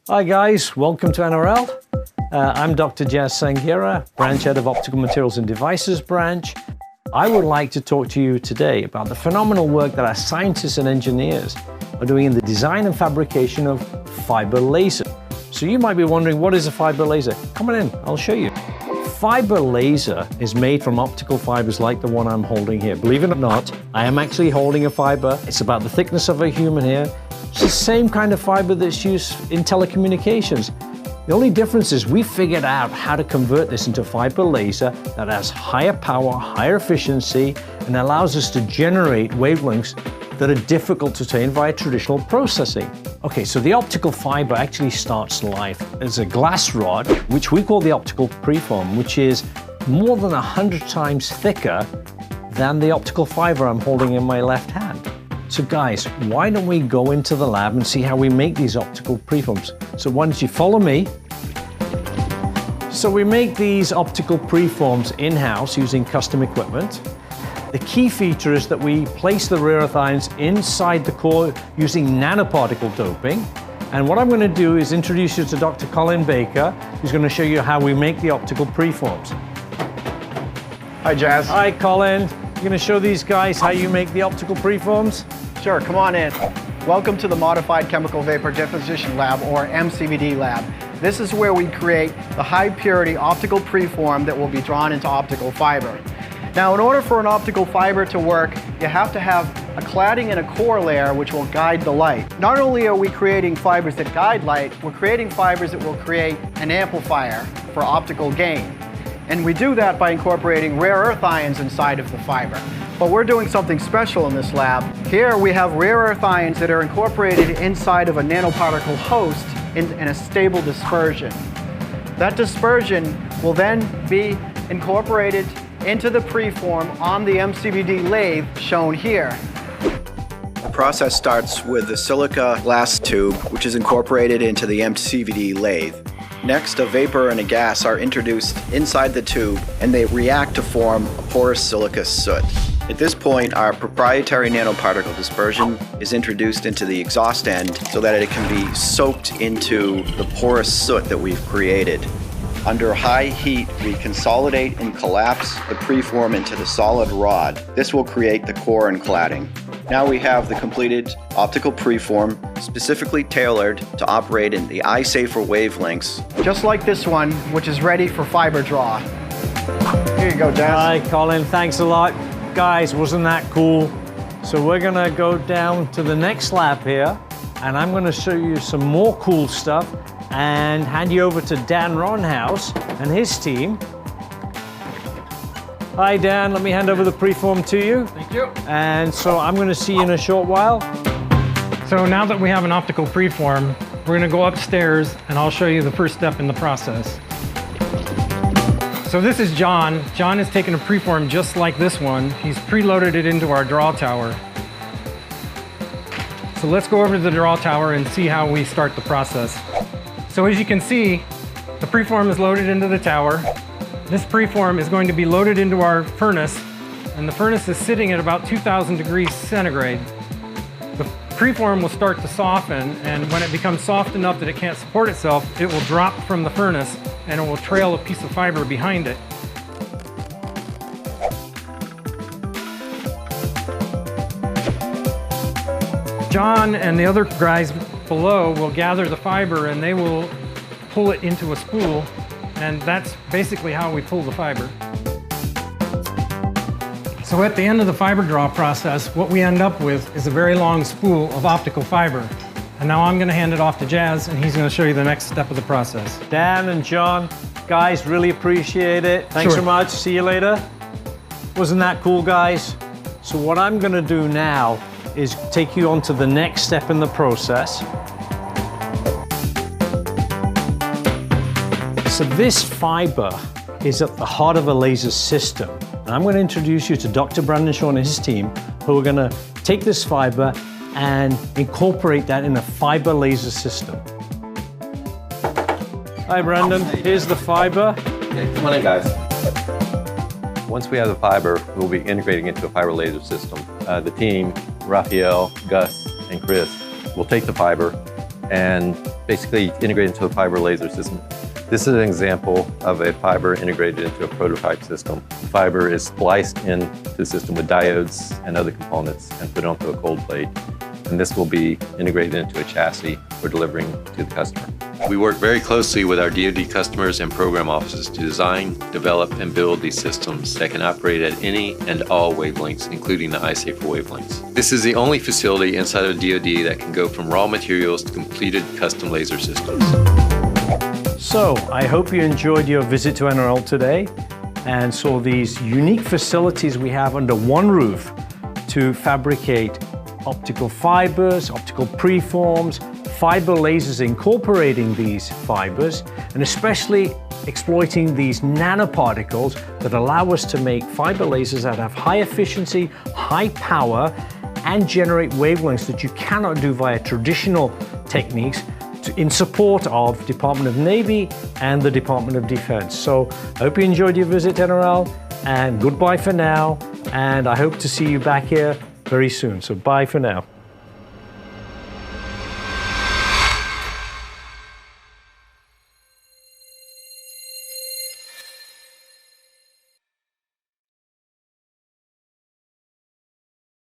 Hi guys, welcome to NRL. I'm Dr. Jas Sanghera, branch head of Optical Materials and Devices branch. I would like to talk to you today about the phenomenal work that our scientists and engineers are doing in the design and fabrication of fiber laser. So you might be wondering, what is a fiber laser? Come on in, I'll show you. Fiber laser is made from optical fibers like the one I'm holding here. Believe it or not, I am actually holding a fiber. It's about the thickness of a human hair. It's the same kind of fiber that's used in telecommunications. The only difference is we figured out how to convert this into fiber laser that has higher power, higher efficiency, and allows us to generate wavelengths that are difficult to attain via traditional processing. Okay, so the optical fiber actually starts life as a glass rod, which we call the optical preform, which is more than 100 times thicker than the optical fiber I'm holding in my left hand. So guys, why don't we go into the lab and see how we make these optical preforms? So why don't you follow me? So we make these optical preforms in-house using custom equipment. The key feature is that we place the rare earth ions inside the core using nanoparticle doping. And what I'm going to do is introduce you to Dr. Colin Baker, who's going to show you how we make the optical preforms. Hi, Jas. Hi, Colin. You're going to show these guys how you make the optical preforms? Sure, come on in. Welcome to the Modified Chemical Vapor Deposition Lab, or MCVD lab. This is where we create the high purity optical preform that will be drawn into optical fiber. Now, in order for an optical fiber to work, you have to have a cladding and a core layer which will guide the light. Not only are we creating fibers that guide light, we're creating fibers that will create an amplifier for optical gain. And we do that by incorporating rare earth ions inside of the fiber. But we're doing something special in this lab. Here we have rare earth ions that are incorporated inside of a nanoparticle host in a stable dispersion. That dispersion will then be incorporated into the preform on the MCVD lathe shown here. The process starts with the silica glass tube, which is incorporated into the MCVD lathe. Next, a vapor and a gas are introduced inside the tube, and they react to form a porous silica soot. At this point, our proprietary nanoparticle dispersion is introduced into the exhaust end so that it can be soaked into the porous soot that we've created. Under high heat, we consolidate and collapse the preform into the solid rod. This will create the core and cladding. Now we have the completed optical preform specifically tailored to operate in the eye-safer wavelengths. Just like this one, which is ready for fiber draw. Here you go, Jas. Hi, Colin. Thanks a lot. Guys, wasn't that cool? So we're going to go down to the next lab here, and I'm going to show you some more cool stuff and hand you over to Dan Ronhouse and his team. Hi Dan, let me hand over the preform to you. Thank you. And so I'm going to see you in a short while. So now that we have an optical preform, we're going to go upstairs and I'll show you the first step in the process. So this is John. John has taken a preform just like this one. He's preloaded it into our draw tower. So let's go over to the draw tower and see how we start the process. So as you can see, the preform is loaded into the tower. This preform is going to be loaded into our furnace, and the furnace is sitting at about 2,000 degrees centigrade. The preform will start to soften, and when it becomes soft enough that it can't support itself, it will drop from the furnace and it will trail a piece of fiber behind it. John and the other guys below will gather the fiber and they will pull it into a spool, and that's basically how we pull the fiber. So at the end of the fiber draw process, what we end up with is a very long spool of optical fiber. And now I'm going to hand it off to Jas, and he's going to show you the next step of the process. Dan and John, guys, really appreciate it. Thanks so much. See you later. Wasn't that cool, guys? So what I'm going to do now is take you on to the next step in the process. So this fiber is at the heart of a laser system. And I'm going to introduce you to Dr. Brandon Shaw and his team, who are going to take this fiber and incorporate that in a fiber laser system. Hi, Brandon. Here's the fiber. Okay, come on in, guys. Once we have the fiber, we'll be integrating it into a fiber laser system. The team, Raphael, Gus, and Chris, will take the fiber and basically integrated into a fiber laser system. This is an example of a fiber integrated into a prototype system. The fiber is spliced into the system with diodes and other components and put onto a cold plate. And this will be integrated into a chassis for delivering to the customer. We work very closely with our DoD customers and program offices to design, develop, and build these systems that can operate at any and all wavelengths, including the eye-safer wavelengths. This is the only facility inside of DoD that can go from raw materials to completed custom laser systems. So, I hope you enjoyed your visit to NRL today and saw these unique facilities we have under one roof to fabricate optical fibers, optical preforms, fiber lasers incorporating these fibers, and especially exploiting these nanoparticles that allow us to make fiber lasers that have high efficiency, high power, and generate wavelengths that you cannot do via traditional techniques in support of Department of Navy and the Department of Defense. So I hope you enjoyed your visit to NRL, and goodbye for now, and I hope to see you back here very soon. So bye for now.